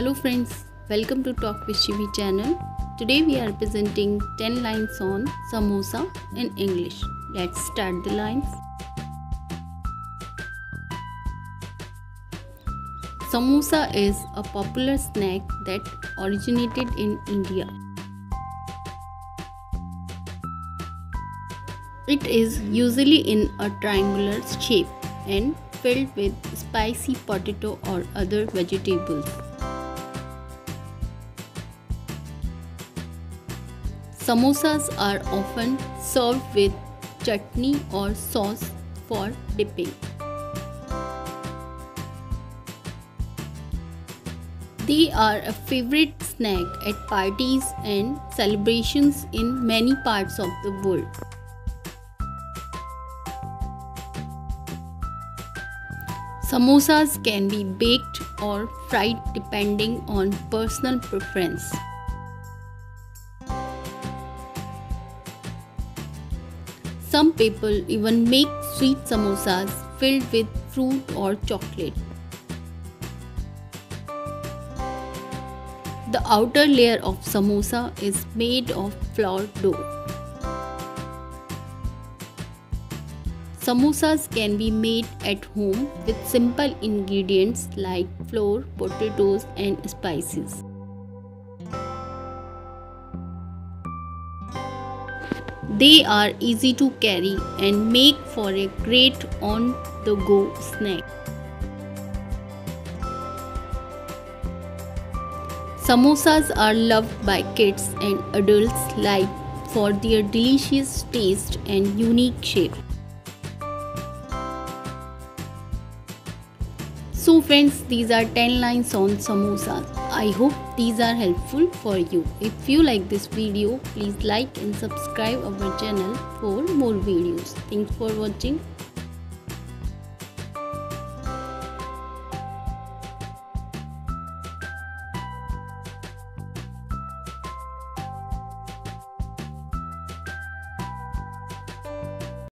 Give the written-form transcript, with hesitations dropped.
Hello friends, welcome to Talk with Shivi channel. Today we are presenting 10 lines on samosa in English. Let's start the lines. Samosa is a popular snack that originated in India. It is usually in a triangular shape and filled with spicy potato or other vegetables. Samosas are often served with chutney or sauce for dipping. They are a favorite snack at parties and celebrations in many parts of the world. Samosas can be baked or fried depending on personal preference. Some people even make sweet samosas filled with fruit or chocolate. The outer layer of samosa is made of flour dough. Samosas can be made at home with simple ingredients like flour, potatoes, and spices. They are easy to carry and make for a great on-the-go snack. Samosas are loved by kids and adults alike for their delicious taste and unique shape. So friends, these are 10 lines on samosas. I hope these are helpful for you. If you like this video, please like and subscribe our channel for more videos. Thanks for watching.